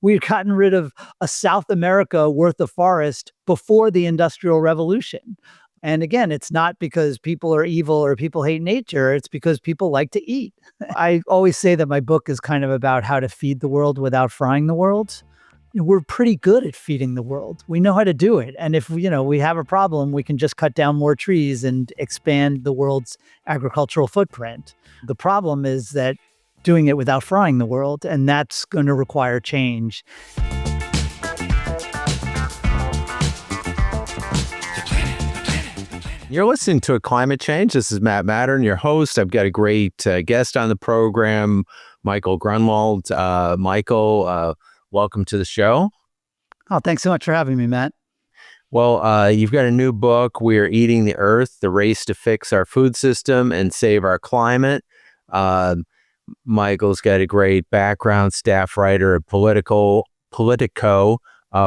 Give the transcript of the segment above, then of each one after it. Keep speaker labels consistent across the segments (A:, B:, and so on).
A: we had gotten rid of a South America worth of forest before the Industrial Revolution. And again, it's not because people are evil or people hate nature. It's because people like to eat. I always say that my book is kind of about how to feed the world without frying the world. We're pretty good at feeding the world. We know how to do it. And if we have a problem, we can just cut down more trees and expand the world's agricultural footprint. The problem is that doing it without frying the world, and that's going to require change.
B: You're listening to Climate Change. This is Matt Mattern, your host. I've got a great guest on the program, Michael Grunwald. Michael, welcome to the show.
A: Oh, thanks so much for having me, Matt.
B: Well, you've got a new book, We're Eating the Earth, The Race to Fix Our Food System and Save Our Climate. Michael's got a great background, staff writer at Politico,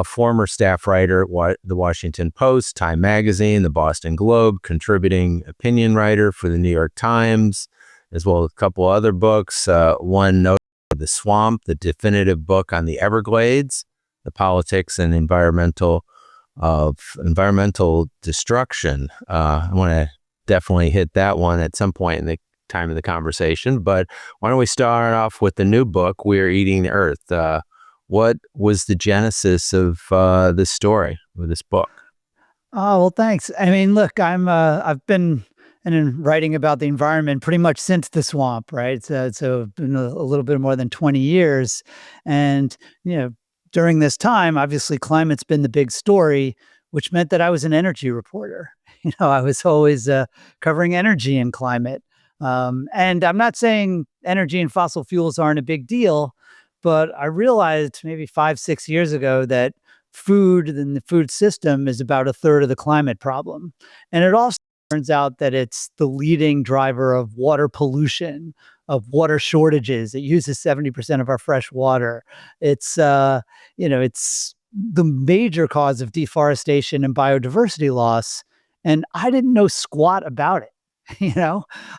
B: former staff writer at The Washington Post, Time Magazine, The Boston Globe, contributing opinion writer for The New York Times, as well as a couple other books. One noted, The Swamp, the definitive book on the Everglades, the politics and environmental destruction. I want to definitely hit that one at some point in the time of the conversation. But why don't we start off with the new book, We're Eating the Earth. What was the genesis of this story, with this book?
A: Oh, well, thanks. I mean, look, I've been writing about the environment pretty much since The Swamp, right? So been a little bit more than 20 years. And, during this time, obviously climate's been the big story, which meant that I was an energy reporter. I was always covering energy and climate. And I'm not saying energy and fossil fuels aren't a big deal, but I realized maybe 5-6 years ago that food and the food system is about a third of the climate problem. And it also turns out that it's the leading driver of water pollution, of water shortages. It uses 70% of our fresh water. It's, it's the major cause of deforestation and biodiversity loss. And I didn't know squat about it.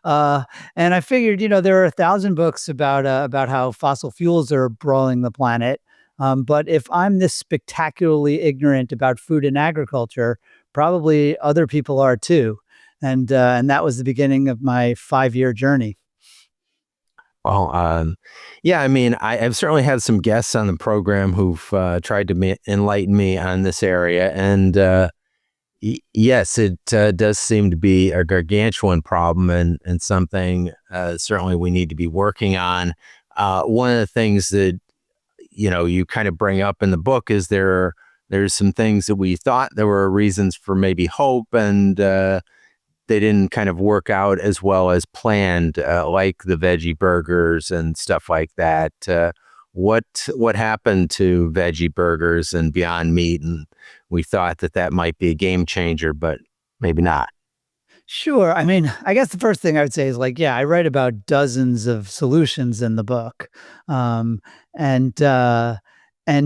A: And I figured, there are 1,000 books about how fossil fuels are broiling the planet. But if I'm this spectacularly ignorant about food and agriculture, probably other people are too. And that was the beginning of my 5-year journey.
B: Well, yeah, I mean, I've certainly had some guests on the program who've tried to enlighten me on this area. And yes, it does seem to be a gargantuan problem and something certainly we need to be working on. One of the things that, you kind of bring up in the book is there's some things that we thought there were reasons for maybe hope, and they didn't kind of work out as well as planned, like the veggie burgers and stuff like that. What happened to veggie burgers and Beyond Meat? And we thought that might be a game changer, but maybe not.
A: Sure. I mean, I guess the first thing I would say is I write about dozens of solutions in the book. And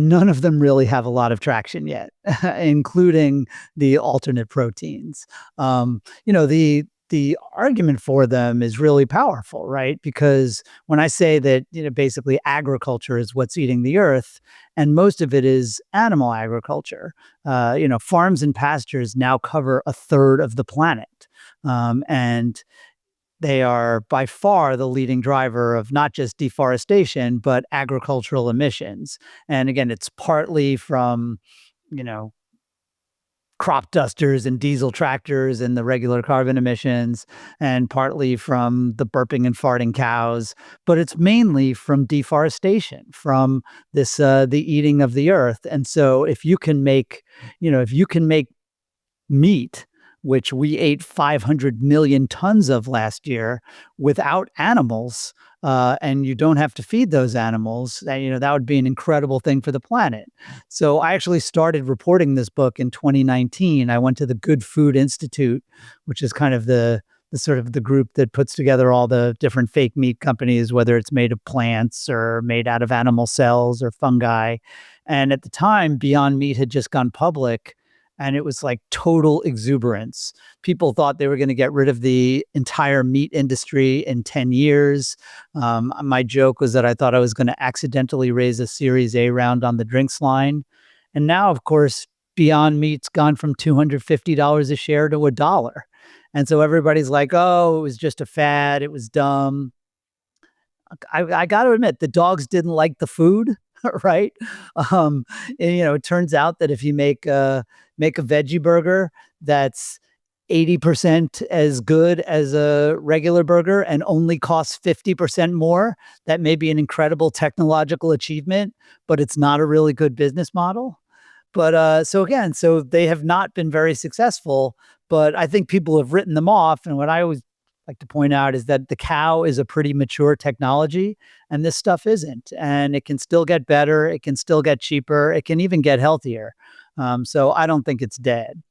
A: none of them really have a lot of traction yet, including the alternate proteins. The argument for them is really powerful, right? Because when I say that, basically agriculture is what's eating the earth, and most of it is animal agriculture. Farms and pastures now cover a third of the planet. And they are by far the leading driver of not just deforestation, but agricultural emissions. And again, it's partly from, crop dusters and diesel tractors and the regular carbon emissions, and partly from the burping and farting cows, but it's mainly from deforestation, from this the eating of the earth. And so if you can make meat, which we ate 500 million tons of last year, without animals, and you don't have to feed those animals, that would be an incredible thing for the planet. So I actually started reporting this book in 2019. I went to the Good Food Institute, which is kind of the sort of the group that puts together all the different fake meat companies, whether it's made of plants or made out of animal cells or fungi. And at the time, Beyond Meat had just gone public. and it was like total exuberance. People thought they were going to get rid of the entire meat industry in 10 years. My joke was that I thought I was going to accidentally raise a Series A round on the drinks line. And now, of course, Beyond Meat's gone from $250 a share to $1. And so everybody's like, oh, it was just a fad. It was dumb. I got to admit, the dogs didn't like the food, right? Um, and, it turns out that if you make a veggie burger that's 80% as good as a regular burger and only costs 50% more, that may be an incredible technological achievement, but it's not a really good business model. But so again, so they have not been very successful, but I think people have written them off. And what I always like to point out is that the cow is a pretty mature technology and this stuff isn't. And it can still get better, it can still get cheaper, it can even get healthier. So I don't think it's dead.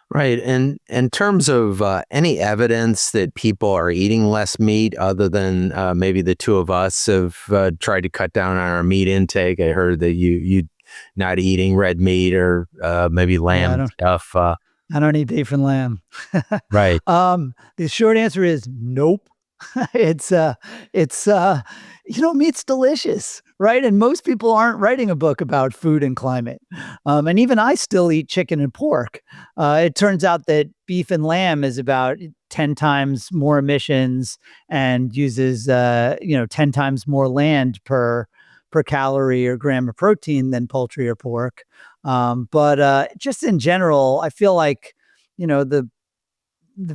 B: Right. And in terms of any evidence that people are eating less meat, other than maybe the two of us have tried to cut down on our meat intake. I heard that you not eating red meat or maybe
A: Yeah,
B: lamb stuff.
A: I don't eat beef and lamb.
B: Right.
A: The short answer is nope. It's it's meat's delicious, right? And most people aren't writing a book about food and climate. And even I still eat chicken and pork. It turns out that beef and lamb is about 10 times more emissions and uses 10 times more land per calorie or gram of protein than poultry or pork. But just in general, I feel like the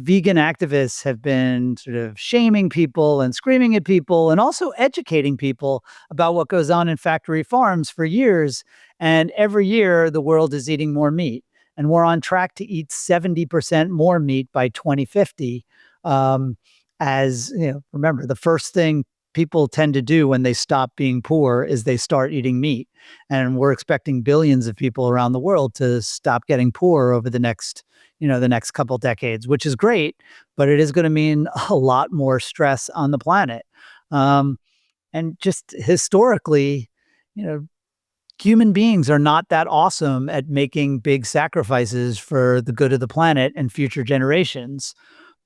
A: vegan activists have been sort of shaming people and screaming at people and also educating people about what goes on in factory farms for years. And every year, the world is eating more meat. And we're on track to eat 70% more meat by 2050. Remember, the first thing people tend to do when they stop being poor is they start eating meat. And we're expecting billions of people around the world to stop getting poor over the next couple decades, which is great, but it is going to mean a lot more stress on the planet. Um, and just historically, you know, human beings are not that awesome at making big sacrifices for the good of the planet and future generations,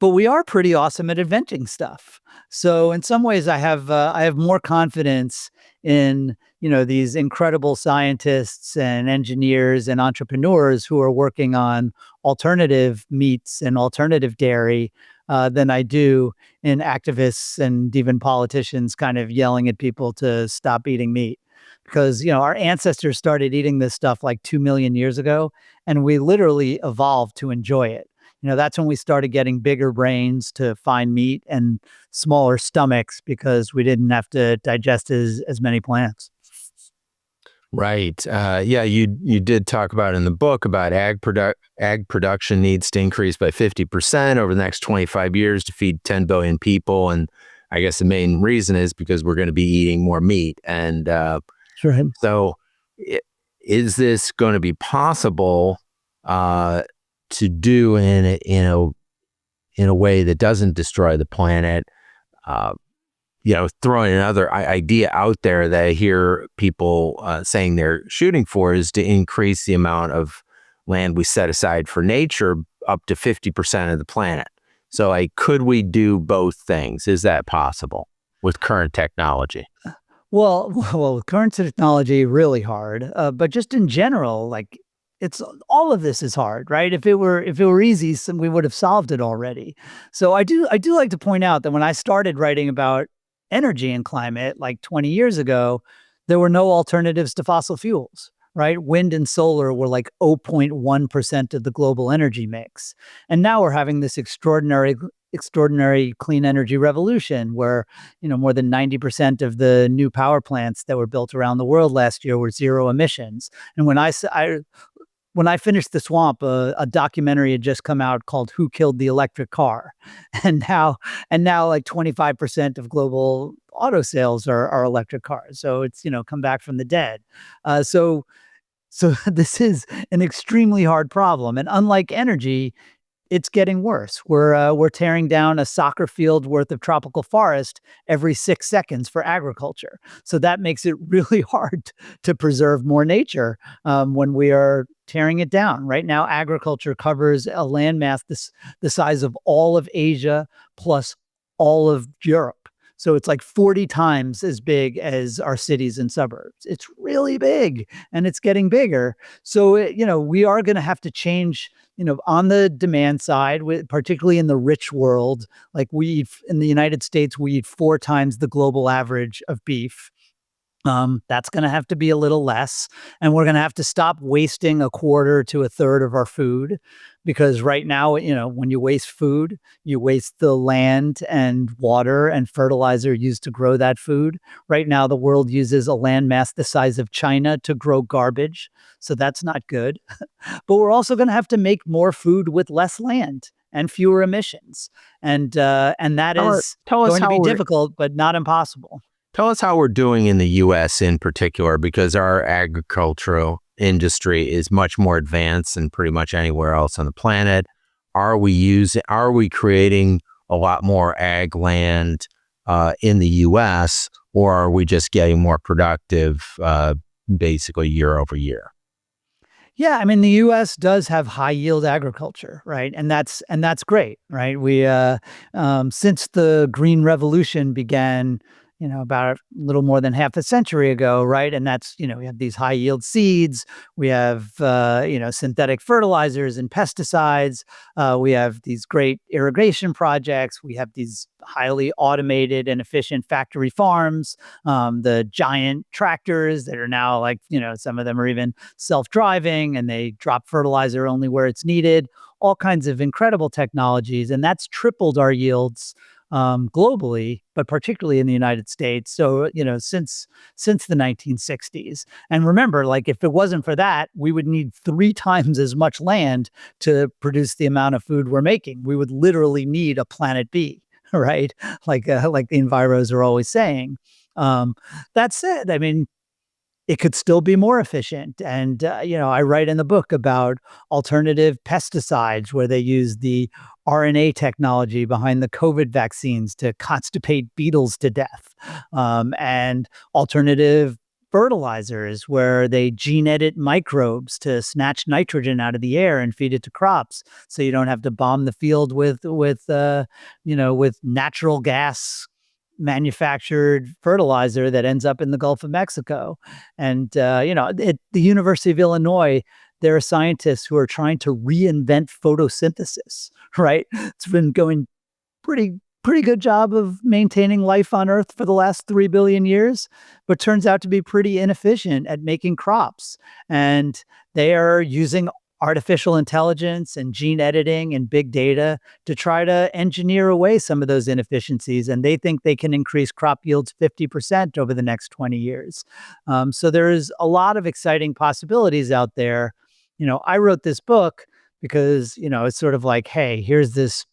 A: but we are pretty awesome at inventing stuff. So in some ways, I have more confidence in these incredible scientists and engineers and entrepreneurs who are working on alternative meats and alternative dairy than I do in activists and even politicians kind of yelling at people to stop eating meat. Because our ancestors started eating this stuff like 2 million years ago, and we literally evolved to enjoy it. That's when we started getting bigger brains to find meat and smaller stomachs because we didn't have to digest as many plants.
B: Right. Yeah, you did talk about in the book about ag production needs to increase by 50% over the next 25 years to feed 10 billion people. And I guess the main reason is because we're going to be eating more meat. And
A: Sure.
B: so is this going to be possible to do in a way that doesn't destroy the planet? Throwing another idea out there that I hear people saying they're shooting for is to increase the amount of land we set aside for nature up to 50% of the planet. So could we do both things? Is that possible with current technology?
A: With current technology, really hard. But just in general, like it's all of this is hard, right? If it were easy, we would have solved it already. So I do like to point out that when I started writing about energy and climate like 20 years ago, there were no alternatives to fossil fuels, right? Wind and solar were like 0.1% of the global energy mix. And now we're having this extraordinary clean energy revolution where more than 90% of the new power plants that were built around the world last year were zero emissions. And when I finished The Swamp, a documentary had just come out called "Who Killed the Electric Car," and now like 25% of global auto sales are electric cars. So it's come back from the dead. So this is an extremely hard problem, and unlike energy, it's getting worse. We're tearing down a soccer field worth of tropical forest every 6 seconds for agriculture. So that makes it really hard to preserve more nature when we are tearing it down. Right now, agriculture covers a landmass the size of all of Asia plus all of Europe. So it's like 40 times as big as our cities and suburbs. It's really big and it's getting bigger. So, we are going to have to change, on the demand side, particularly in the rich world. Like in the United States, we eat 4 times the global average of beef. That's going to have to be a little less. And we're going to have to stop wasting a quarter to a third of our food because right now, when you waste food, you waste the land and water and fertilizer used to grow that food. Right now, the world uses a land mass the size of China to grow garbage. So that's not good. But we're also going to have to make more food with less land and fewer emissions. And that is
B: Tell us
A: going to
B: how
A: be
B: we're
A: difficult, but not impossible.
B: Tell us how we're doing in the U.S. in particular, because our agricultural industry is much more advanced than pretty much anywhere else on the planet. Are we creating a lot more ag land in the U.S., or are we just getting more productive basically year over year?
A: Yeah, I mean the US does have high yield agriculture, right? And that's great, right? We since the Green Revolution began, about a little more than half a century ago, right? And that's, we have these high yield seeds, we have synthetic fertilizers and pesticides, we have these great irrigation projects, we have these highly automated and efficient factory farms, the giant tractors that are now like, some of them are even self-driving and they drop fertilizer only where it's needed, all kinds of incredible technologies. And that's tripled our yields globally, but particularly in the United States. So, since the 1960s. And remember, like if it wasn't for that, we would need 3 times as much land to produce the amount of food we're making. We would literally need a planet B, right? Like the enviros are always saying. Um, that said, I mean, it could still be more efficient. And, I write in the book about alternative pesticides where they use the RNA technology behind the COVID vaccines to constipate beetles to death, and alternative fertilizers where they gene edit microbes to snatch nitrogen out of the air and feed it to crops so you don't have to bomb the field with natural gas manufactured fertilizer that ends up in the Gulf of Mexico. And, at the University of Illinois, there are scientists who are trying to reinvent photosynthesis, right? It's been going pretty good job of maintaining life on Earth for the last 3 billion years, but turns out to be pretty inefficient at making crops. And they are using artificial intelligence and gene editing and big data to try to engineer away some of those inefficiencies. And they think they can increase crop yields 50% over the next 20 years. So there's a lot of exciting possibilities out there. I wrote this book because, it's sort of like, hey, here's this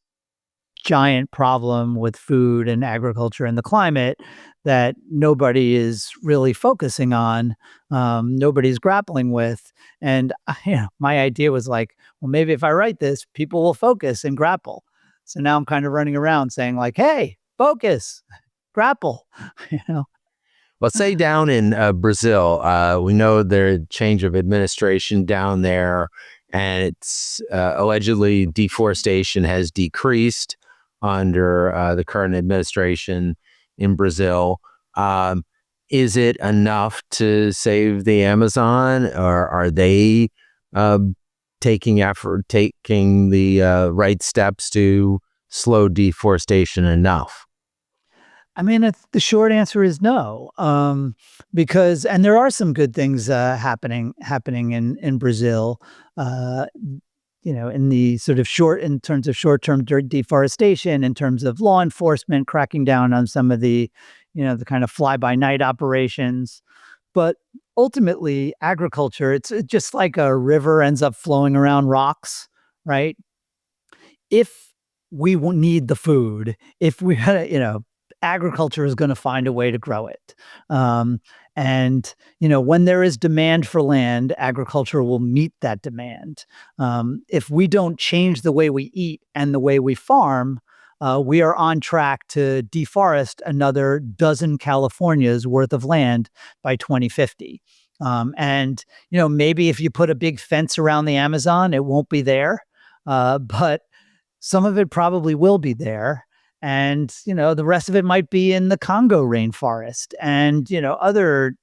A: giant problem with food and agriculture and the climate that nobody is really focusing on, nobody's grappling with. And my idea was like, well, maybe if I write this, people will focus and grapple. So now I'm kind of running around saying like, hey, focus, grapple, you know.
B: Let's say down in Brazil, we know there's change of administration down there, and it's allegedly deforestation has decreased under the current administration in Brazil. Is it enough to save the Amazon, or are they taking the right steps to slow deforestation enough?
A: I mean, the short answer is no, because and there are some good things happening in Brazil. Uh, in the sort of in terms of short-term deforestation, in terms of law enforcement cracking down on some of the kind of fly-by-night operations. But ultimately, agriculture, it's just like a river ends up flowing around rocks, right? If we need the food, if we had, agriculture is going to find a way to grow it. Um, and when there is demand for land, agriculture will meet that demand. If we don't change the way we eat and the way we farm, we are on track to deforest another dozen Californias worth of land by 2050. And maybe if you put a big fence around the Amazon, it won't be there, but some of it probably will be there. And the rest of it might be in the Congo rainforest and other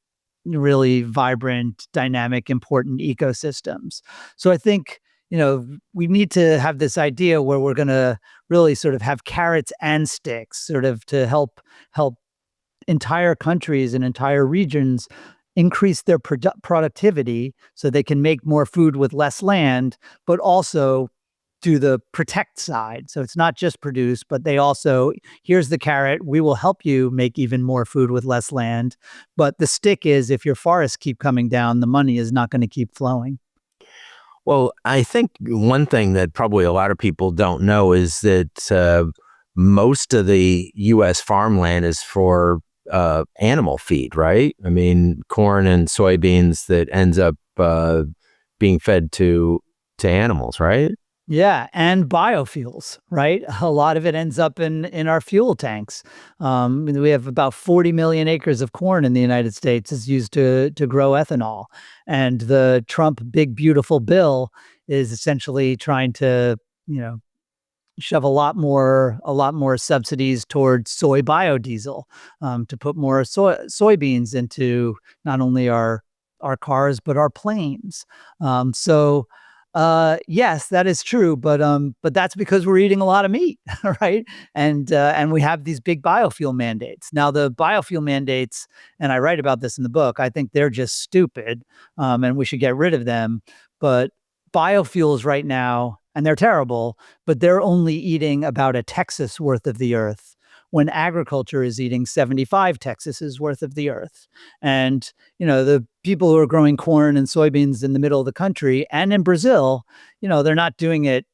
A: really vibrant, dynamic, important ecosystems. So I think we need to have this idea where we're going to really sort of have carrots and sticks, sort of to help entire countries and entire regions increase their productivity so they can make more food with less land, but also do the protect side. So it's not just produce, but they also, here's the carrot, we will help you make even more food with less land. But the stick is, if your forests keep coming down, the money is not going to keep flowing.
B: Well, I think one thing that probably a lot of people don't know is that most of the U.S. farmland is for animal feed, right? I mean, corn and soybeans that ends up being fed to animals, right?
A: Yeah, and biofuels, right? A lot of it ends up in our fuel tanks. We have about 40 million acres of corn in the United States is used to grow ethanol, and the Trump big beautiful bill is essentially trying to you know shove a lot more subsidies towards soy biodiesel, to put more soybeans into not only our cars but our planes. So yes, that is true, but that's because we're eating a lot of meat, right? And we have these big biofuel mandates. Now the biofuel mandates, and I write about this in the book, I think they're just stupid, and we should get rid of them. But biofuels right now, and they're terrible, but they're only eating about a Texas worth of the earth, when agriculture is eating 75 Texases worth of the earth. And the people who are growing corn and soybeans in the middle of the country and in Brazil, they're not doing it,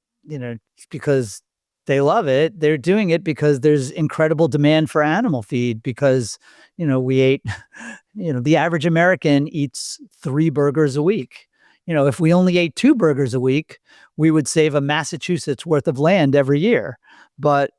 A: because they love it. They're doing it because there's incredible demand for animal feed, because we ate, the average American eats 3 burgers a week. If we only ate 2 burgers a week, we would save a Massachusetts worth of land every year. But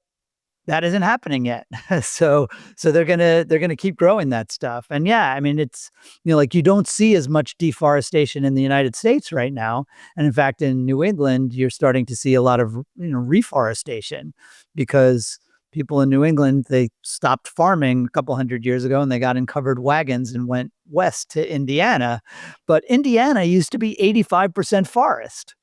A: that isn't happening yet. so they're gonna keep growing that stuff. And yeah, I mean, it's like, you don't see as much deforestation in the United States right now. And in fact, in New England, you're starting to see a lot of reforestation, because people in New England, they stopped farming a couple hundred years ago and they got in covered wagons and went west to Indiana. But Indiana used to be 85% forest.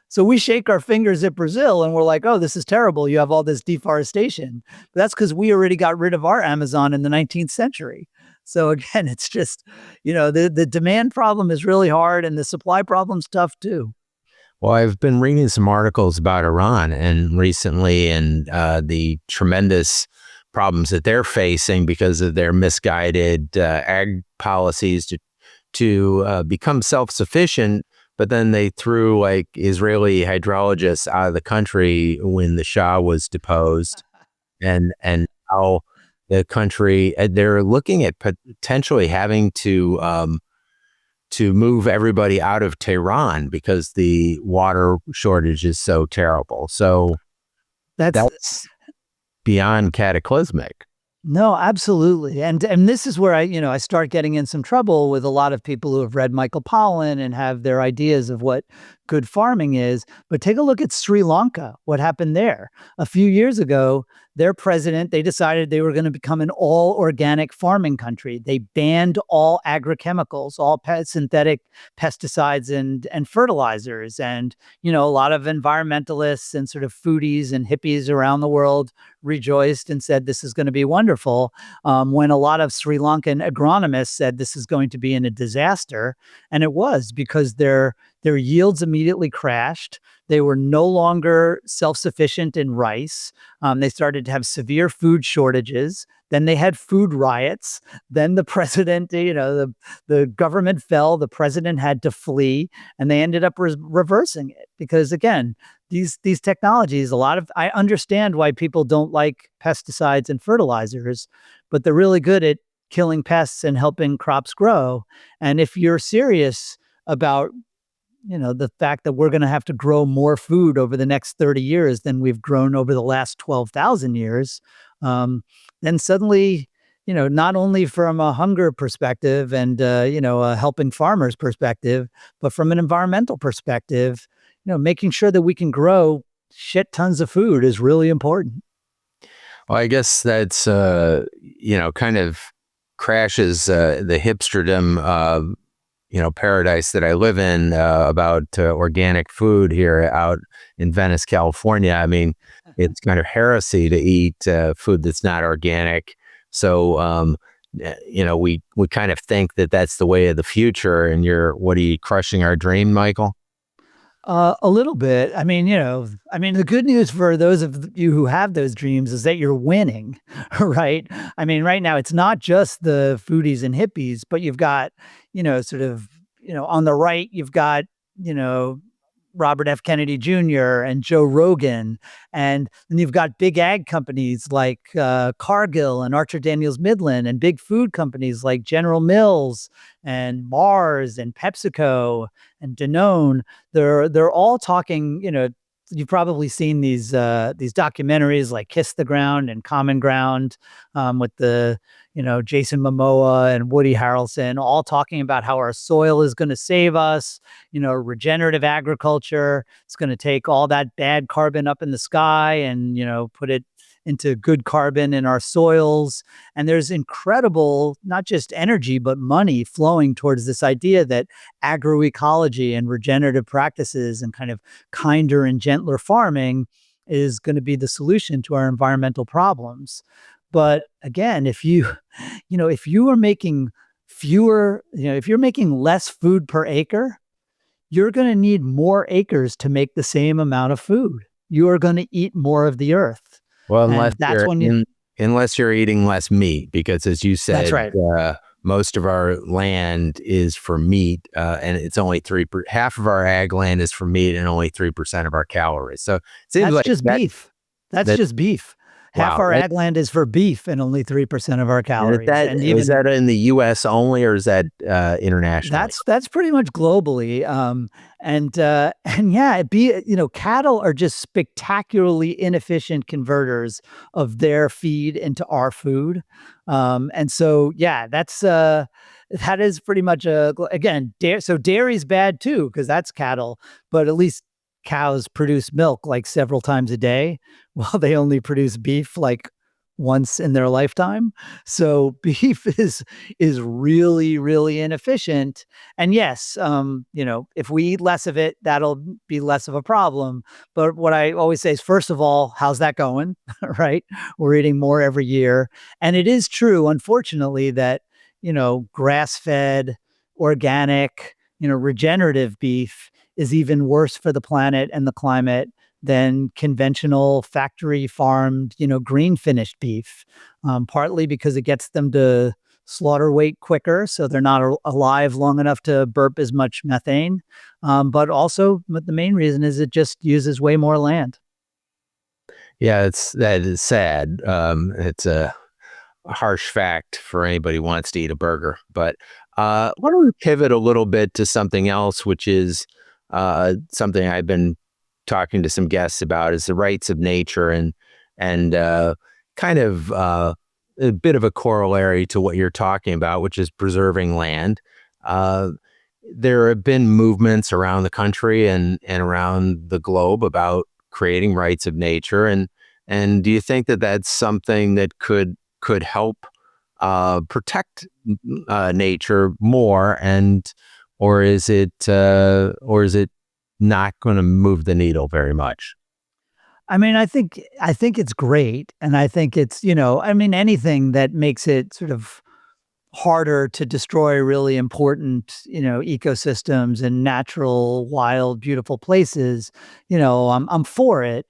A: So we shake our fingers at Brazil and we're like, oh, this is terrible. You have all this deforestation. But that's because we already got rid of our Amazon in the 19th century. So again, it's just, the demand problem is really hard, and the supply problem's tough too.
B: Well, I've been reading some articles about Iran and recently, and the tremendous problems that they're facing because of their misguided ag policies to become self-sufficient. But then they threw like Israeli hydrologists out of the country when the Shah was deposed, and now the country, they're looking at potentially having to move everybody out of Tehran because the water shortage is so terrible. So
A: That's
B: that's beyond cataclysmic.
A: No, absolutely. And this is where I start getting in some trouble with a lot of people who have read Michael Pollan and have their ideas of what good farming is. But take a look at Sri Lanka, what happened there. A few years ago, their president, they decided they were going to become an all organic farming country. They banned all agrochemicals, all synthetic pesticides and fertilizers. And, a lot of environmentalists and sort of foodies and hippies around the world rejoiced and said this is going to be wonderful, when a lot of Sri Lankan agronomists said this is going to be in a disaster. And it was, because their yields immediately crashed. They were no longer self-sufficient in rice. They started to have severe food shortages. Then they had food riots. Then the president, the government fell. The president had to flee, and they ended up reversing it because, again, these technologies, a lot of I understand why people don't like pesticides and fertilizers, but they're really good at killing pests and helping crops grow. And if you're serious about the fact that we're going to have to grow more food over the next 30 years than we've grown over the last 12,000 years, um, then suddenly, not only from a hunger perspective and, a helping farmers perspective, but from an environmental perspective, making sure that we can grow shit tons of food is really important.
B: Well, I guess that's kind of crashes the hipsterdom paradise that I live in about organic food here out in Venice, California. I mean, it's kind of heresy to eat food that's not organic. So, we kind of think that that's the way of the future. And what are you crushing our dream, Michael?
A: A little bit. The good news for those of you who have those dreams is that you're winning, right? I mean, right now it's not just the foodies and hippies, but you've got, sort of, on the right, you've got, you know, Robert F. Kennedy Jr. and Joe Rogan. And then you've got big ag companies like Cargill and Archer Daniels Midland, and big food companies like General Mills and Mars and PepsiCo and Danone. They're all talking. You've probably seen these documentaries like Kiss the Ground and Common Ground, with the Jason Momoa and Woody Harrelson, all talking about how our soil is going to save us. Regenerative agriculture. It's going to take all that bad carbon up in the sky and put it into good carbon in our soils. And there's incredible, not just energy, but money flowing towards this idea that agroecology and regenerative practices and kind of kinder and gentler farming is going to be the solution to our environmental problems. But again, if you are making fewer, if you're making less food per acre, you're going to need more acres to make the same amount of food. You are going to eat more of the earth.
B: Well,
A: And that's when you,
B: unless you're eating less meat, because as you
A: that's
B: said,
A: right.
B: most of our land is for meat, and it's only half of our ag land is for meat, and only 3% of our calories. So it seems
A: That's
B: like
A: just beef. That's
B: that
A: just beef. Half
B: wow.
A: our ag land is for beef and only 3% of our calories. And
B: Is
A: even
B: that in the U.S. only, or is that internationally?
A: that's pretty much globally. And yeah, cattle are just spectacularly inefficient converters of their feed into our food. And so yeah, that is pretty much again, so dairy's bad too, because that's cattle, but at least cows produce milk like several times a day, while they only produce beef like once in their lifetime. So beef is really, really inefficient. And yes, if we eat less of it, that'll be less of a problem. But what I always say is, first of all, how's that going? Right? We're eating more every year. And it is true, unfortunately, that, grass fed, organic, regenerative beef is even worse for the planet and the climate than conventional factory farmed, green finished beef, partly because it gets them to slaughter weight quicker. So they're not alive long enough to burp as much methane. But the main reason is it just uses way more land.
B: Yeah, that is sad. It's a harsh fact for anybody who wants to eat a burger. But why don't we pivot a little bit to something else, which is something I've been talking to some guests about, is the rights of nature, and kind of a bit of a corollary to what you're talking about, which is preserving land. Uh, there have been movements around the country and around the globe about creating rights of nature, and do you think that that's something that could help protect nature more, or is it not going to move the needle very much?
A: I think it's great, and I think it's anything that makes it sort of harder to destroy really important, ecosystems and natural, wild, beautiful places. I'm for it.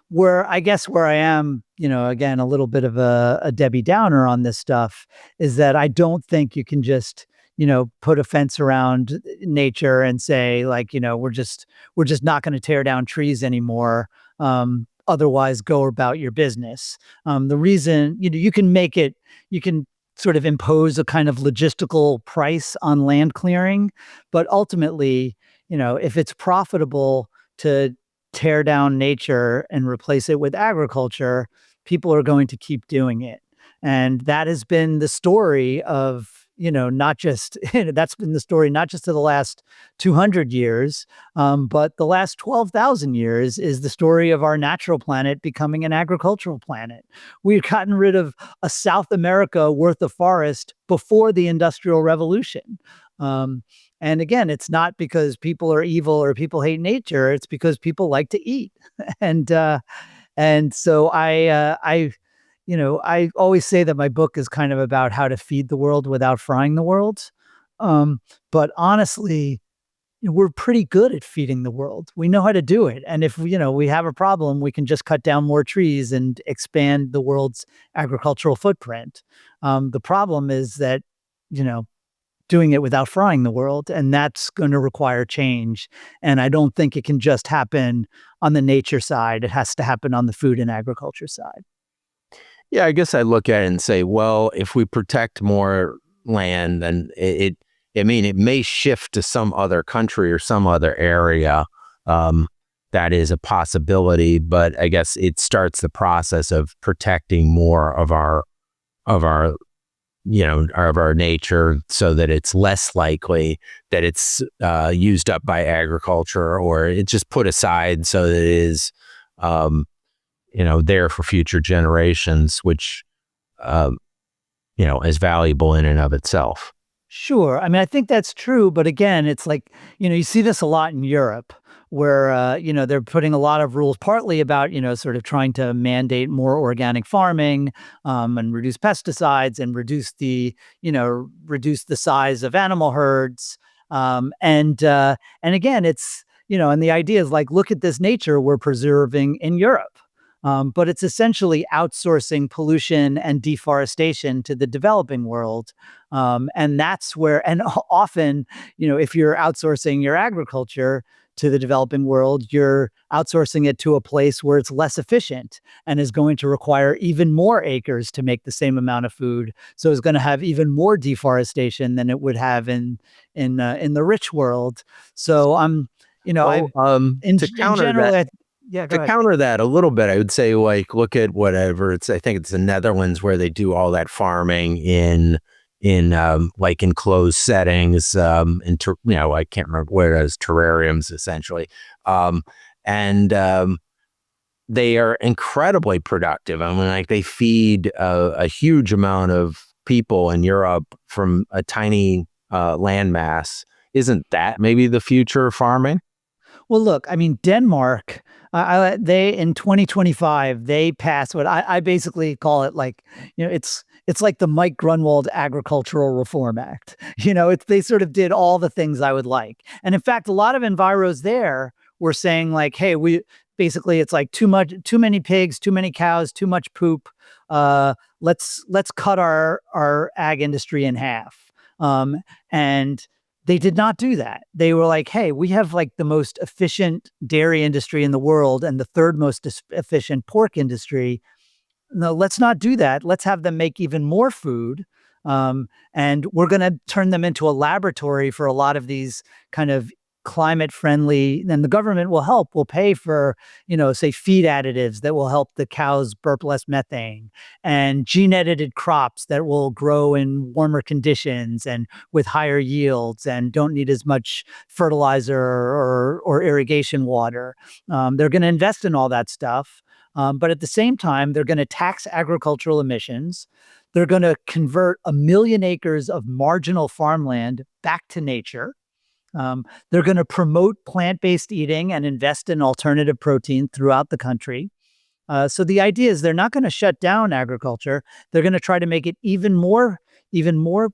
A: Where I guess where I am, again, a little bit of a Debbie Downer on this stuff is that I don't think you can just put a fence around nature and say, like, we're just not going to tear down trees anymore. Otherwise, go about your business. The reason, you can make it, you can sort of impose a kind of logistical price on land clearing, but ultimately, if it's profitable to tear down nature and replace it with agriculture, people are going to keep doing it. And that has been the story of, not just, that's been the story not just of the last 200 years, but the last 12,000 years is the story of our natural planet becoming an agricultural planet. We've gotten rid of a South America worth of forest before the Industrial Revolution. And again, it's not because people are evil or people hate nature. It's because people like to eat. and and so I always say that my book is kind of about how to feed the world without frying the world. But honestly, we're pretty good at feeding the world. We know how to do it. And if we have a problem, we can just cut down more trees and expand the world's agricultural footprint. The problem is that, you know, doing it without frying the world, and that's going to require change. And I don't think it can just happen on the nature side. It has to happen on the food and agriculture side.
B: Yeah, I guess I look at it and say, well, if we protect more land, then I mean, it may shift to some other country or some other area. Um, that is a possibility, but I guess it starts the process of protecting more of our of our nature, so that it's less likely that it's used up by agriculture, or it's just put aside so that it is there for future generations, which is valuable in and of itself.
A: Sure. I mean, I think that's true. But again, it's like, you see this a lot in Europe where, they're putting a lot of rules, partly about, sort of trying to mandate more organic farming, and reduce pesticides and reduce the size of animal herds. And again, it's, and the idea is like, look at this nature we're preserving in Europe. But it's essentially outsourcing pollution and deforestation to the developing world. And that's where, and often, if you're outsourcing your agriculture to the developing world, you're outsourcing it to a place where it's less efficient and is going to require even more acres to make the same amount of food. So it's going to have even more deforestation than it would have in the rich world. So
B: Well, to
A: in
B: counter
A: general,
B: that,
A: yeah, go ahead.
B: a little bit, I would say, like, look at whatever I think it's the Netherlands where they do all that farming in like enclosed settings, I can't remember what it is, terrariums essentially, and they are incredibly productive. I mean, like, they feed a huge amount of people in Europe from a tiny landmass. Isn't that maybe the future of farming?
A: Well, look, I mean, Denmark, they in 2025 they passed what I basically call it, like, it's like the Mike Grunwald Agricultural Reform Act. They sort of did all the things I would like, and in fact, a lot of enviros there were saying, like, hey, we basically, it's like too many pigs, too many cows, too much poop. Let's cut our ag industry in half. And they did not do that. They were like, hey, we have like the most efficient dairy industry in the world and the third most efficient pork industry. No, let's not do that. Let's have them make even more food. And we're going to turn them into a laboratory for a lot of these kind of climate friendly, and the government will help, will pay for, say, feed additives that will help the cows burp less methane, and gene edited crops that will grow in warmer conditions and with higher yields and don't need as much fertilizer or irrigation water. They're going to invest in all that stuff. But at the same time, they're going to tax agricultural emissions. They're going to convert 1 million acres of marginal farmland back to nature. They're going to promote plant-based eating and invest in alternative protein throughout the country. So the idea is they're not going to shut down agriculture. They're going to try to make it even more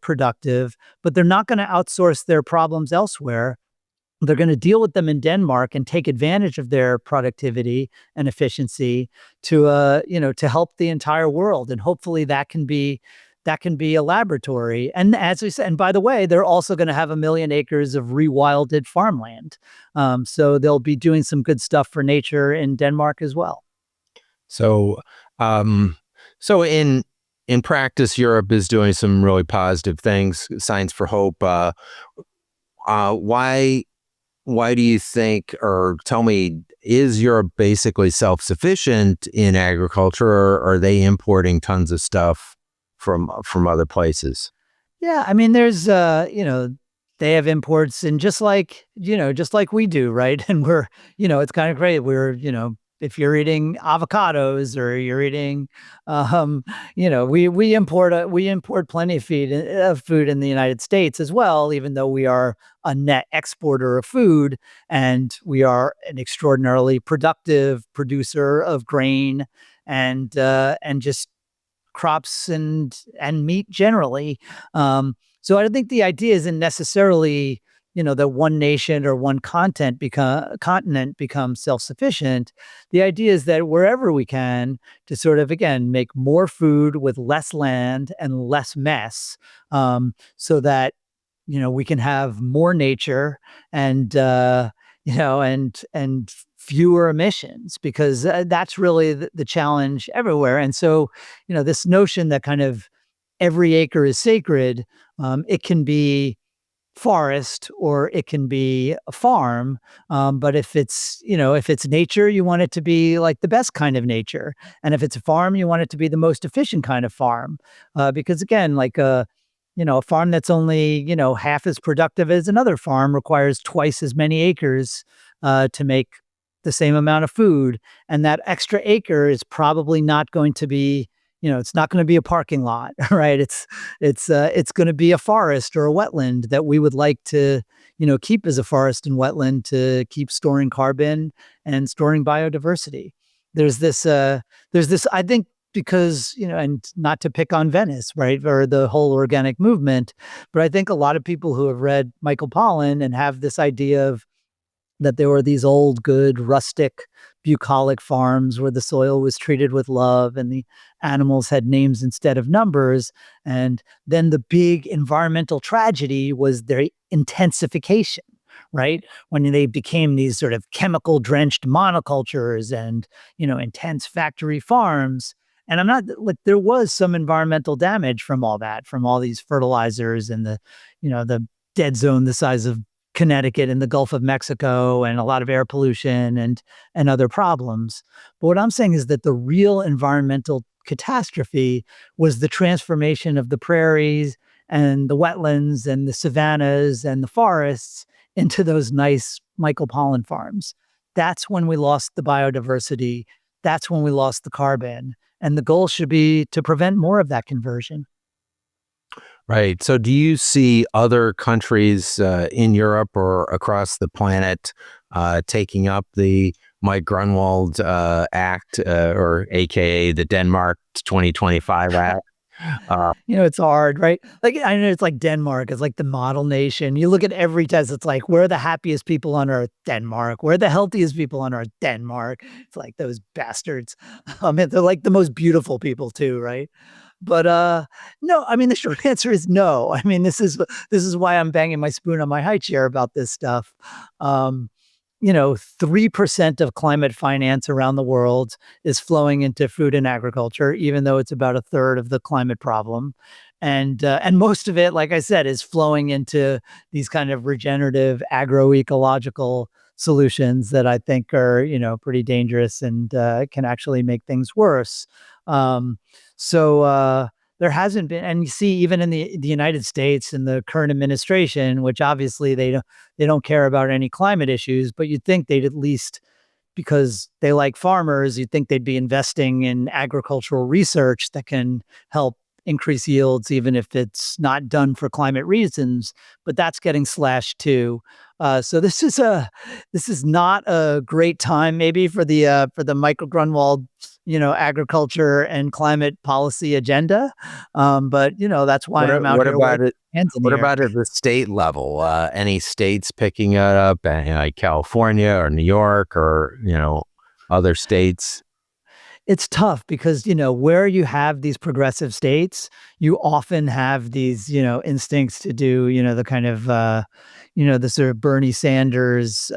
A: productive, but they're not going to outsource their problems elsewhere. They're going to deal with them in Denmark and take advantage of their productivity and efficiency to help the entire world. And hopefully that can be that can be a laboratory. And as we said, and by the way, they're also going to have 1 million acres of rewilded farmland. So they'll be doing some good stuff for nature in Denmark as well.
B: So, um, so in practice, Europe is doing some really positive things. Signs for hope. Why do you think, or tell me, is Europe basically self-sufficient in agriculture, or are they importing tons of stuff from other places?
A: Yeah, I mean, there's they have imports, and just like we do, right? And we're, it's kind of great. We're, if you're eating avocados or you're eating, um, we import plenty of food in the United States as well, even though we are a net exporter of food, and we are an extraordinarily productive producer of grain and just crops and meat generally. So I don't think the idea isn't necessarily, that one nation or one continent becomes self-sufficient. The idea is that wherever we can, to sort of again make more food with less land and less mess, so that we can have more nature and and fewer emissions, because that's really the challenge everywhere. And so this notion that kind of every acre is sacred, it can be forest or it can be a farm. But if it's nature, you want it to be like the best kind of nature. And if it's a farm, you want it to be the most efficient kind of farm. Because again, like a farm that's only, half as productive as another farm requires twice as many acres to make the same amount of food. And that extra acre is probably not going to be, it's not going to be a parking lot, right? It's going to be a forest or a wetland that we would like to, keep as a forest and wetland to keep storing carbon and storing biodiversity. There's this, I think, because and not to pick on Venice, right, or the whole organic movement, but I think a lot of people who have read Michael Pollan and have this idea of that there were these old, good, rustic, bucolic farms where the soil was treated with love and the animals had names instead of numbers. And then the big environmental tragedy was their intensification, right? When they became these sort of chemical drenched monocultures and, intense factory farms. And I'm not like there was some environmental damage from all that, from all these fertilizers and the dead zone the size of Connecticut and the Gulf of Mexico and a lot of air pollution and other problems. But what I'm saying is that the real environmental catastrophe was the transformation of the prairies and the wetlands and the savannas and the forests into those nice Michael Pollan farms. That's when we lost the biodiversity. That's when we lost the carbon. And the goal should be to prevent more of that conversion.
B: Right. So, do you see other countries in Europe or across the planet taking up the Mike Grunwald Act, or AKA the Denmark 2025 Act?
A: It's hard, right? Like, I know it's like Denmark is like the model nation. You look at every test, it's like, we're the happiest people on earth, Denmark. We're the healthiest people on earth, Denmark. It's like those bastards. I mean, they're like the most beautiful people too, right? But no, I mean the short answer is no. I mean, this is why I'm banging my spoon on my high chair about this stuff. Um, 3% of climate finance around the world is flowing into food and agriculture, even though it's about a third of the climate problem. And most of it, like I said, is flowing into these kind of regenerative agroecological solutions that I think are, pretty dangerous and can actually make things worse. Um, so there hasn't been, and you see, even in the United States and the current administration, which obviously they don't care about any climate issues, but you'd think they'd at least, because they like farmers, you'd think they'd be investing in agricultural research that can help increase yields, even if it's not done for climate reasons. But that's getting slashed too. So this is not a great time, maybe for the Michael Grunwald, agriculture and climate policy agenda. But that's why I'm out
B: What
A: here with
B: about it?
A: hands in the
B: What
A: air.
B: about at the state level? Any states picking it up, like California or New York or other states?
A: It's tough because, where you have these progressive states, you often have these, instincts to do, the kind of, the sort of Bernie Sanders,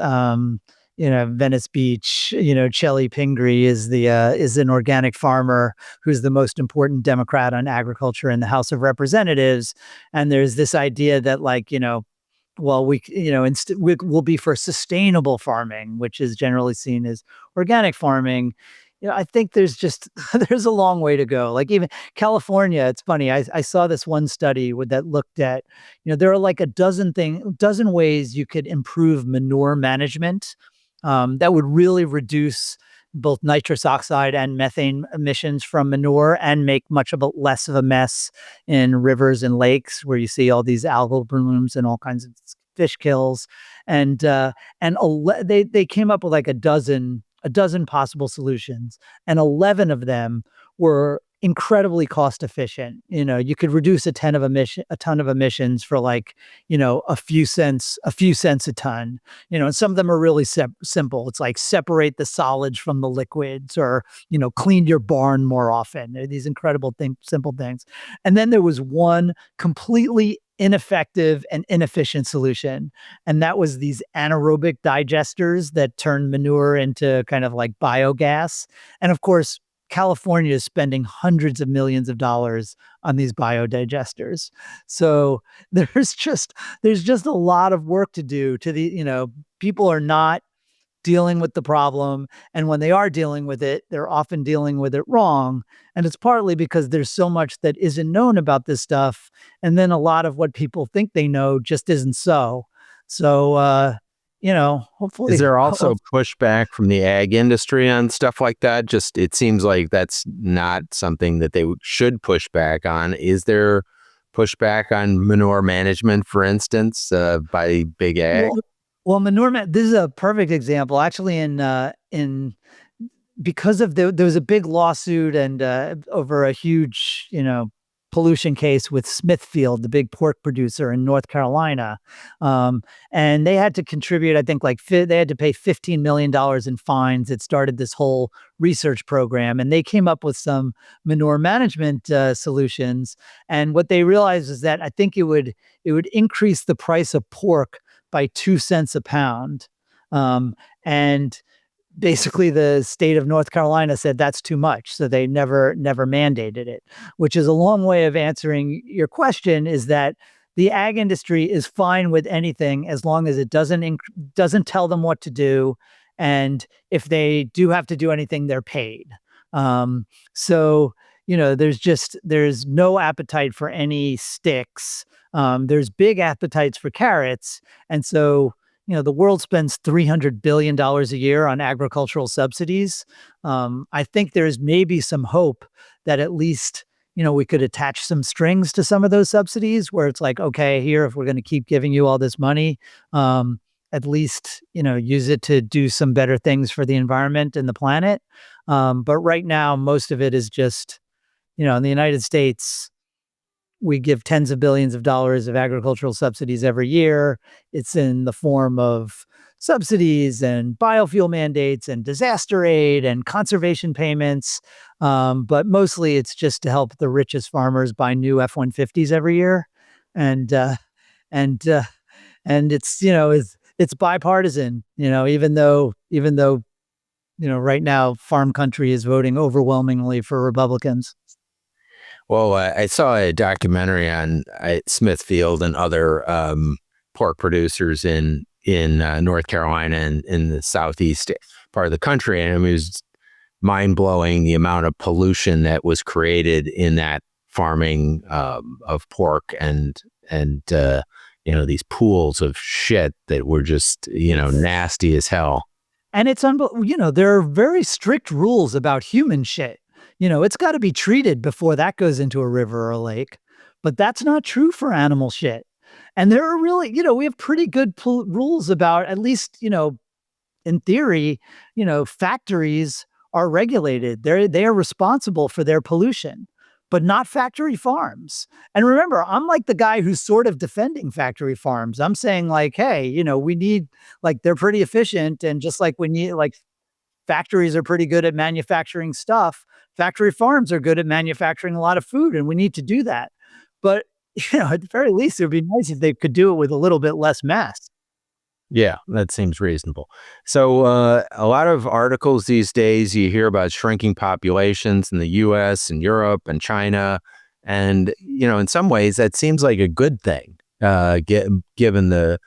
A: Venice Beach, Chelly Pingree is an organic farmer who's the most important Democrat on agriculture in the House of Representatives. And there's this idea that, like, well, we'll be for sustainable farming, which is generally seen as organic farming. I think there's just there's a long way to go. Like, even California, it's funny. I saw this one study that looked at, there are like a dozen ways you could improve manure management, that would really reduce both nitrous oxide and methane emissions from manure and make much of a less of a mess in rivers and lakes where you see all these algal blooms and all kinds of fish kills. And they came up with like a dozen possible solutions, and 11 of them were incredibly cost efficient. You could reduce a ton of emissions for, like, a few cents a ton. And some of them are really simple. It's like separate the solids from the liquids, or clean your barn more often. They're these incredible simple things. And then there was one completely ineffective and inefficient solution, and that was these anaerobic digesters that turn manure into kind of like biogas. And of course, California is spending hundreds of millions of dollars on these biodigesters. So there's just a lot of work to do. People are not dealing with the problem, and when they are dealing with it, they're often dealing with it wrong. And it's partly because there's so much that isn't known about this stuff, and then a lot of what people think they know just isn't so. So,
B: Is
A: hopefully,
B: there also pushback from the ag industry on stuff like that? Just it seems like that's not something that they should push back on. Is there pushback on manure management, for instance, by big ag?
A: well, well, this is a perfect example. Actually, in because of there was a big lawsuit, and over a huge, pollution case with Smithfield, the big pork producer in North Carolina. And they had to contribute, I think, like they had to pay $15 million in fines. It started this whole research program, and they came up with some manure management solutions. And what they realized is that I think it would increase the price of pork by 2 cents a pound. And basically the state of North Carolina said that's too much, so they never mandated it. Which is a long way of answering your question, is that the ag industry is fine with anything as long as it doesn't tell them what to do, and if they do have to do anything, they're paid. So, there's no appetite for any sticks. There's big appetites for carrots. And so, the world spends $300 billion a year on agricultural subsidies. I think there's maybe some hope that at least, we could attach some strings to some of those subsidies, where it's like, okay, here, if we're going to keep giving you all this money, at least, use it to do some better things for the environment and the planet. But right now, most of it is just, in the United States, we give tens of billions of dollars of agricultural subsidies every year. It's in the form of subsidies and biofuel mandates and disaster aid and conservation payments. But mostly it's just to help the richest farmers buy new F-150s every year. And, and, uh, and it's bipartisan, even though, right now farm country is voting overwhelmingly for Republicans.
B: Well, I saw a documentary on Smithfield and other pork producers in North Carolina and in the southeast part of the country, and it was mind blowing the amount of pollution that was created in that farming of pork, and these pools of shit that were just nasty as hell.
A: And there are very strict rules about human shit. It's got to be treated before that goes into a river or a lake. But that's not true for animal shit. And there are really, we have pretty good rules about, at least, in theory, factories are regulated. They are responsible for their pollution, but not factory farms. And remember, I'm like the guy who's sort of defending factory farms. I'm saying, like, hey, we need, like, they're pretty efficient, and just like we need, like, factories are pretty good at manufacturing stuff. Factory farms are good at manufacturing a lot of food, and we need to do that. But at the very least, it would be nice if they could do it with a little bit less mess.
B: Yeah, that seems reasonable. So, a lot of articles these days, you hear about shrinking populations in the US and Europe and China. And, in some ways, that seems like a good thing, given the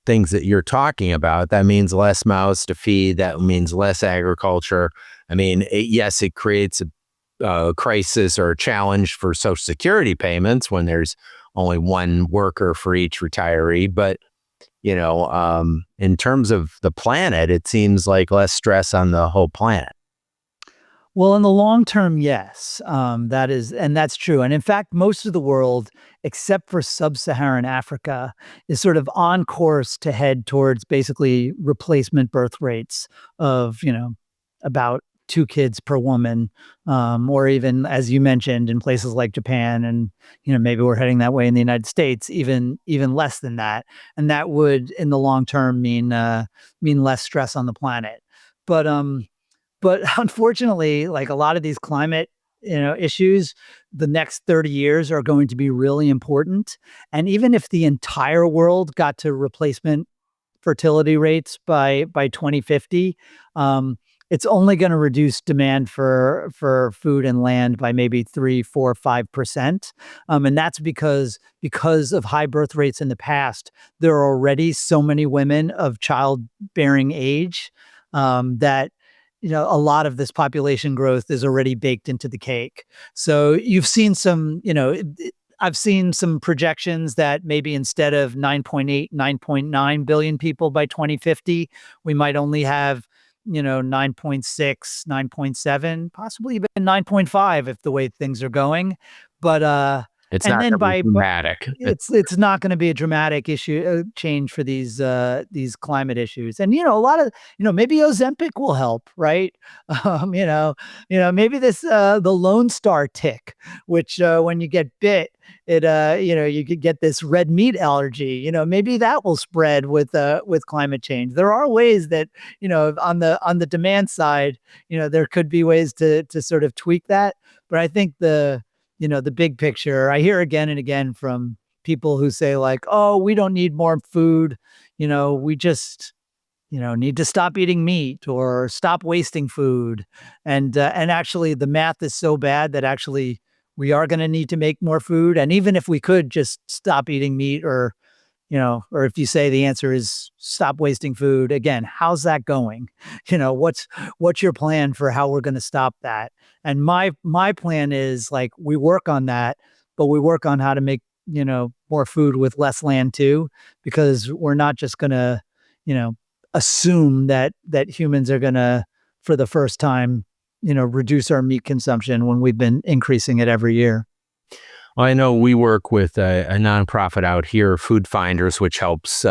B: things that you're talking about. That means less mouths to feed. That means less agriculture. I mean, yes, it creates a crisis or a challenge for Social Security payments when there's only one worker for each retiree. But in terms of the planet, it seems like less stress on the whole planet.
A: Well, in the long term, yes, that's true. And in fact, most of the world, except for sub-Saharan Africa, is sort of on course to head towards basically replacement birth rates of, about 2 kids per woman, or even, as you mentioned, in places like Japan, and maybe we're heading that way in the United States, even less than that. And that would, in the long term, mean less stress on the planet. But unfortunately, like a lot of these climate, issues, the next 30 years are going to be really important. And even if the entire world got to replacement fertility rates by 2050, it's only going to reduce demand for food and land by maybe 3, 4, 5%. And that's because of high birth rates in the past, there are already so many women of childbearing age, that a lot of this population growth is already baked into the cake. So you've seen some, I've seen some projections that maybe instead of 9.8, 9.9 billion people by 2050, we might only have, 9.6, 9.7, possibly even 9.5 if the way things are going. But
B: It's
A: and
B: not
A: then
B: going to be
A: by
B: dramatic.
A: it's not going to be a dramatic issue change for these climate issues. And a lot of, maybe Ozempic will help, right? um you know maybe this the Lone Star tick, which when you get bit, it you could get this red meat allergy. Maybe that will spread with climate change. There are ways that, on the demand side, there could be ways to sort of tweak that. But I think the big picture, I hear again and again from people who say like, "Oh, we don't need more food. We just, need to stop eating meat or stop wasting food." And actually the math is so bad that actually we are going to need to make more food. And even if we could just stop eating meat, or if you say the answer is stop wasting food, again, how's that going? What's your plan for how we're going to stop that? And my plan is like we work on that, but we work on how to make, more food with less land too, because we're not just going to, you know, assume that humans are going to, for the first time, reduce our meat consumption when we've been increasing it every year.
B: Well, I know we work with a nonprofit out here, Food Finders, which helps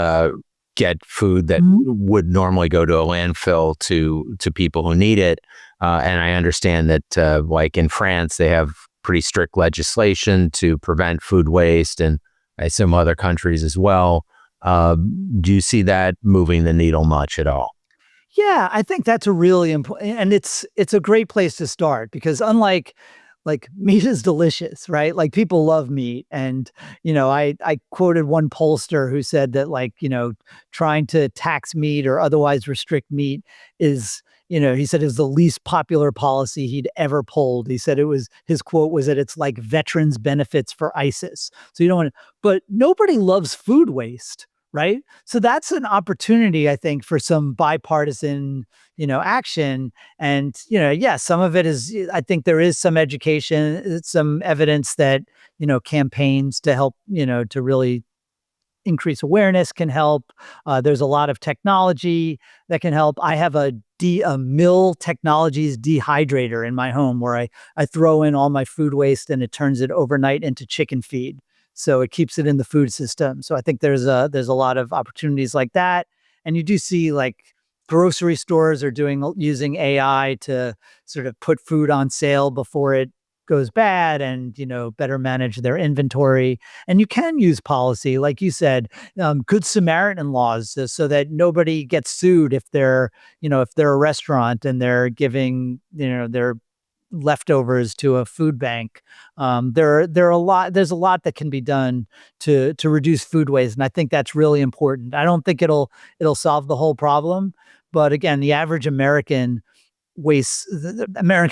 B: get food that
A: Mhm.
B: would normally go to a landfill to people who need it. And I understand that, like in France, they have pretty strict legislation to prevent food waste, and I assume other countries as well. Do you see that moving the needle much at all?
A: Yeah, I think that's a really important, and it's a great place to start because unlike like meat is delicious, right? Like people love meat. And I quoted one pollster who said that like, trying to tax meat or otherwise restrict meat is, he said is the least popular policy he'd ever pulled. He said it was, his quote was that it's like veterans benefits for ISIS. So you don't want to, but nobody loves food waste, right? So that's an opportunity, I think, for some bipartisan, action. And yeah, some of it is, I think there is some education, some evidence that campaigns to help, to really increase awareness can help. There's a lot of technology that can help. I have a Mill Technologies dehydrator in my home where I throw in all my food waste and it turns it overnight into chicken feed. So it keeps it in the food system. So I think there's a lot of opportunities like that. And you do see like grocery stores are using AI to sort of put food on sale before it goes bad, and better manage their inventory. And you can use policy, like you said, good Samaritan laws, so that nobody gets sued if they're a restaurant and they're giving their leftovers to a food bank. There's a lot that can be done to reduce food waste, and I think that's really important. I don't think it'll solve the whole problem, but again, the average American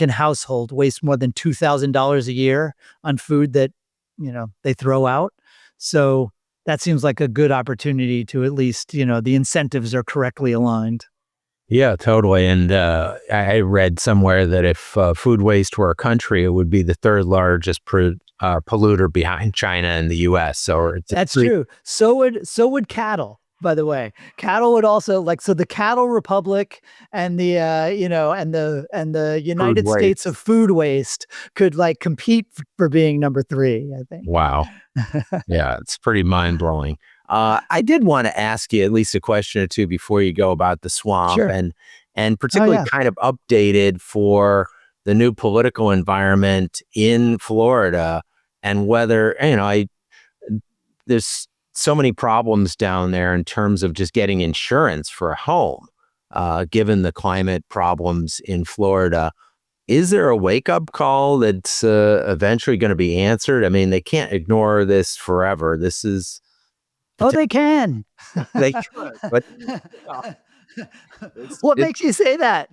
A: household wastes more than $2,000 a year on food that they throw out. So that seems like a good opportunity to, at least the incentives are correctly aligned.
B: Yeah, totally. And I read somewhere that if food waste were a country, it would be the third largest polluter behind China and the U.S. So it's
A: That's true. So would cattle. By the way, cattle would also, so the cattle republic and the and the
B: food
A: United States of
B: waste.
A: food waste could compete for being number three, I think.
B: Wow. Yeah, it's pretty mind blowing. I did want to ask you at least a question or two before you go about the swamp,
A: Sure.
B: and
A: Oh
B: particularly
A: yeah.
B: kind of updated for the new political environment in Florida, and whether there's so many problems down there in terms of just getting insurance for a home, given the climate problems in Florida. Is there a wake up call that's eventually going to be answered? I mean, they can't ignore this forever. This is
A: Oh, they can.
B: they could, but uh,
A: What
B: it's
A: makes you say that?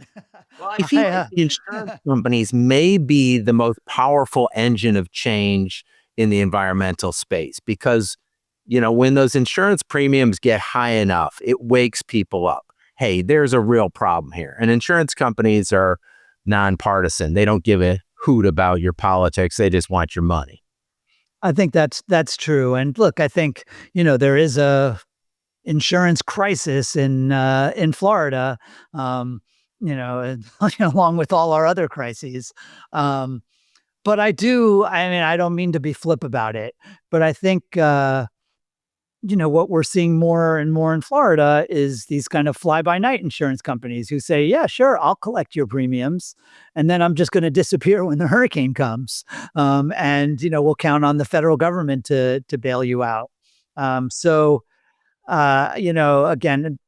B: well, I feel
A: I,
B: like the insurance companies may be the most powerful engine of change in the environmental space because, when those insurance premiums get high enough, it wakes people up. Hey, there's a real problem here. And insurance companies are nonpartisan. They don't give a hoot about your politics. They just want your money.
A: I think that's true. And look, I think there is a insurance crisis in Florida, and, along with all our other crises. Um, but I mean, I don't mean to be flip about it, but I think what we're seeing more and more in Florida is these kind of fly by night insurance companies who say, yeah, sure, I'll collect your premiums. And then I'm just going to disappear when the hurricane comes. And we'll count on the federal government to bail you out. Again,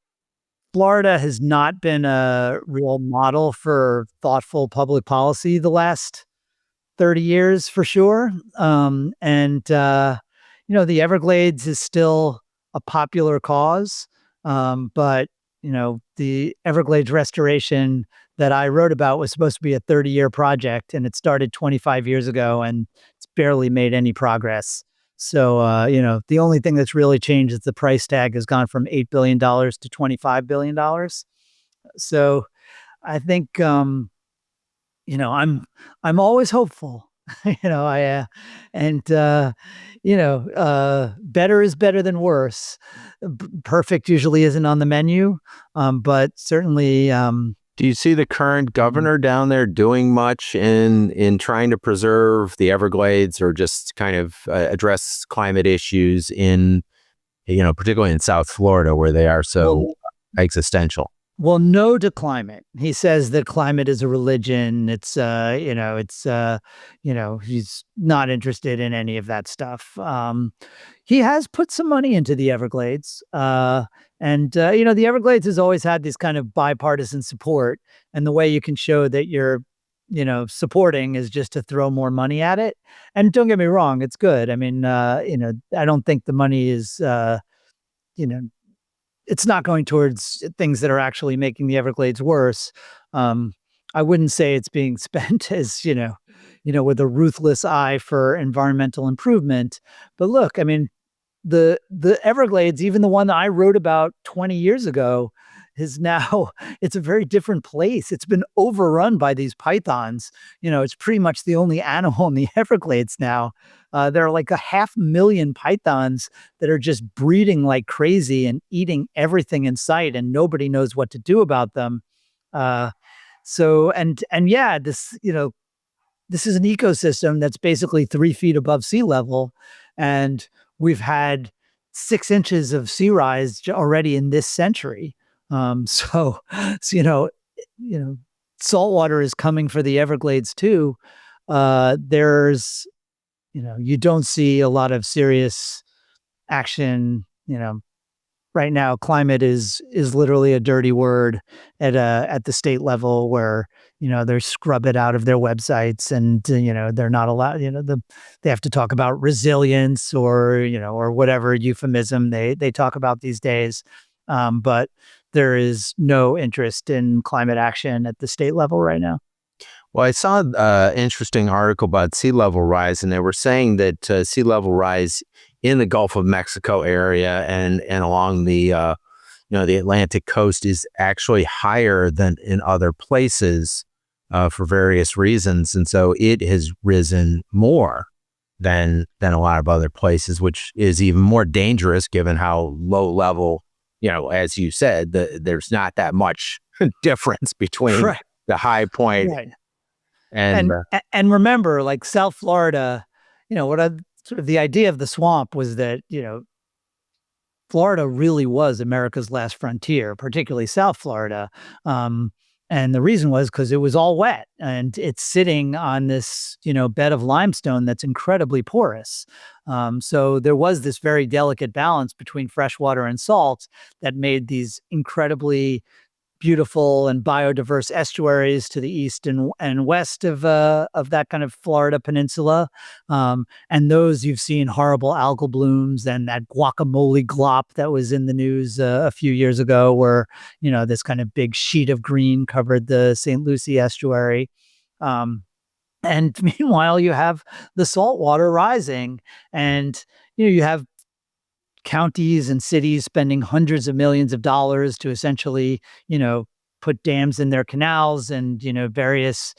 A: Florida has not been a real model for thoughtful public policy the last 30 years for sure. The Everglades is still a popular cause. But the Everglades restoration that I wrote about was supposed to be a 30-year project, and it started 25 years ago, and it's barely made any progress. So, the only thing that's really changed is the price tag has gone from $8 billion to $25 billion. So I think, I'm always hopeful. I and better is better than worse. Perfect usually isn't on the menu, but certainly.
B: Do you see the current
A: Mhm.
B: governor down there doing much in trying to preserve the Everglades or just kind of address climate issues particularly in South Florida where they are so
A: Well,
B: existential?
A: Well, no to climate. He says that climate is a religion. He's not interested in any of that stuff. He has put some money into the Everglades. The Everglades has always had this kind of bipartisan support. And the way you can show that you're, supporting is just to throw more money at it. And don't get me wrong, it's good. I mean, I don't think the money is, you know, it's not going towards things that are actually making the Everglades worse. Um, I wouldn't say it's being spent as, with a ruthless eye for environmental improvement. But look, I mean, the Everglades, even the one that I wrote about 20 years ago, is now it's a very different place. It's been overrun by these pythons. It's pretty much the only animal in the Everglades now. There are like a 500,000 pythons that are just breeding like crazy and eating everything in sight, and nobody knows what to do about them. Uh, and yeah, this is an ecosystem that's basically 3 feet above sea level, and we've had 6 inches of sea rise already in this century. So, so salt water is coming for the Everglades too. there's, you don't see a lot of serious action. Right now, climate is literally a dirty word at the state level, where they scrub it out of their websites, and they're not allowed. They have to talk about resilience, or whatever euphemism they talk about these days. But there is no interest in climate action at the state level right now.
B: Well, I saw an interesting article about sea level rise, and they were saying that sea level rise in the Gulf of Mexico area and along the Atlantic coast is actually higher than in other places for various reasons, and so it has risen more than a lot of other places, which is even more dangerous given how low level. As you said, there's not that much difference between
A: Right.
B: the high point
A: Right.
B: and
A: And remember, like South Florida, what I sort of the idea of the swamp was that, Florida really was America's last frontier, particularly South Florida. Um, and the reason was because it was all wet, and it's sitting on this, bed of limestone that's incredibly porous. So there was this very delicate balance between fresh water and salt that made these incredibly beautiful and biodiverse estuaries to the east and west of that kind of Florida peninsula. And those, you've seen horrible algal blooms and that guacamole glop that was in the news a few years ago, where this kind of big sheet of green covered the St. Lucie estuary. Um, and meanwhile, you have the salt water rising, and you have counties and cities spending hundreds of millions of dollars to essentially, put dams in their canals, and various,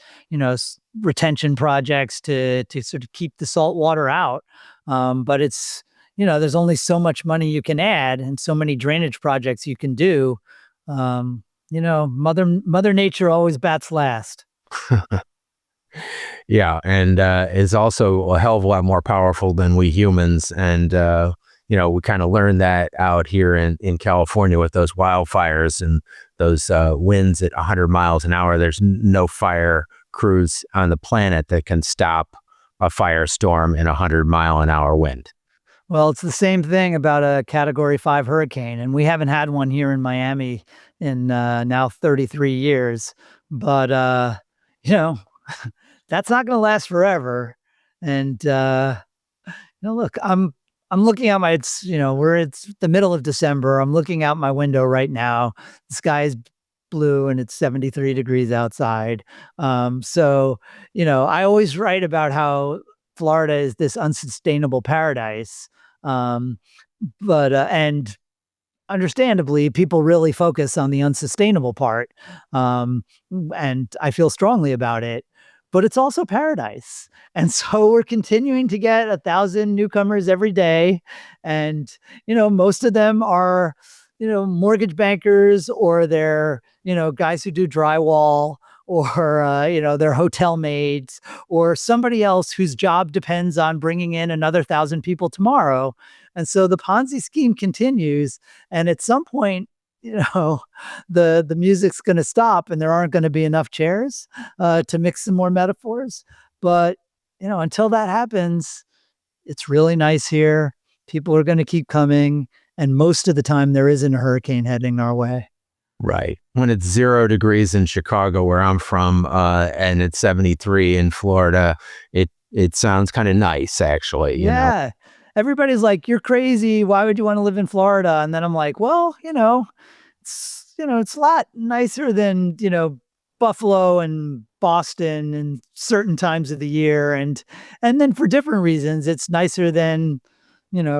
A: retention projects to sort of keep the salt water out. But it's, there's only so much money you can add, and so many drainage projects you can do. Mother Nature always bats last.
B: yeah, and is also a hell of a lot more powerful than we humans. And we kind of learned that out here in California with those wildfires and those winds at 100 miles an hour. There's no fire crews on the planet that can stop a firestorm in 100-mile-an-hour wind.
A: Well, it's the same thing about a Category 5 hurricane, and we haven't had one here in Miami in now 33 years. But you know, that's not going to last forever. And look, I'm looking out my. It's the middle of December. I'm looking out my window right now. The sky is blue and it's 73 degrees outside. So I always write about how Florida is this unsustainable paradise. Um, but and understandably, people really focus on the unsustainable part. Um, and I feel strongly about it, but it's also paradise. And so we're continuing to get 1,000 newcomers every day. And, most of them are, mortgage bankers, or they're, guys who do drywall, or, they're hotel maids, or somebody else whose job depends on bringing in another 1,000 people tomorrow. And so the Ponzi scheme continues. And at some point, the music's going to stop, and there aren't going to be enough chairs to mix some more metaphors. But until that happens, it's really nice here. People are going to keep coming, and most of the time there isn't a hurricane heading our way.
B: Right. When it's 0 degrees in Chicago, where I'm from, and it's 73 in Florida, it sounds kind of nice, actually.
A: Yeah. Everybody's like, "You're crazy. Why would you want to live in Florida?" And then I'm like, "Well, it's a lot nicer than, Buffalo and Boston and certain times of the year, and then for different reasons, it's nicer than,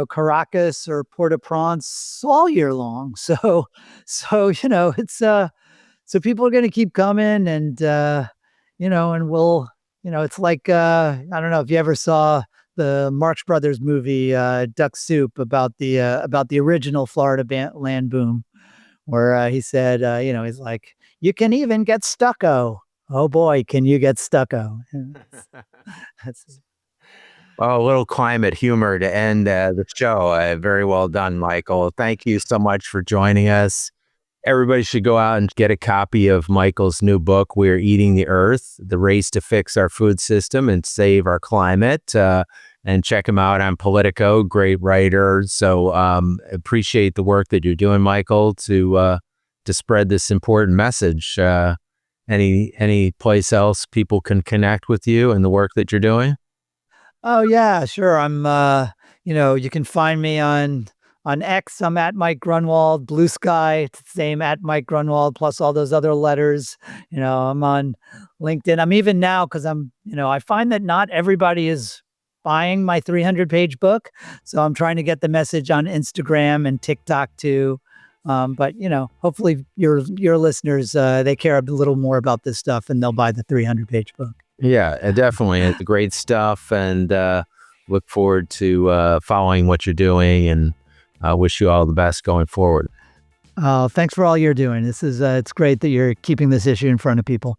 A: Caracas or Port-au-Prince all year long." So, it's so people are going to keep coming, and we'll, it's like, I don't know if you ever saw the Marx Brothers movie, Duck Soup, about the original Florida land boom, where he said, he's like, "You can even get stucco. Oh boy, can you get stucco?" That's
B: Well, a little climate humor to end the show. Very well done, Michael. Thank you so much for joining us. everybody should go out and get a copy of Michael's new book, We're Eating the Earth, The Race to Fix Our Food System and Save Our Climate. And check him out on Politico, great writer. So appreciate the work that you're doing, Michael, to spread this important message. Any place else people can connect with you and the work that you're doing?
A: Oh yeah, sure. You can find me on X. I'm at Mike Grunwald. Blue Sky, it's the same at Mike Grunwald plus all those other letters. I'm on LinkedIn. I'm even now because I find that not everybody is buying my 300-page book, so I'm trying to get the message on Instagram and TikTok too. But hopefully your listeners they care a little more about this stuff and they'll buy the 300-page book.
B: Yeah, definitely. It's great stuff, and look forward to following what you're doing, and wish you all the best going forward.
A: Thanks for all you're doing. It's great that you're keeping this issue in front of people.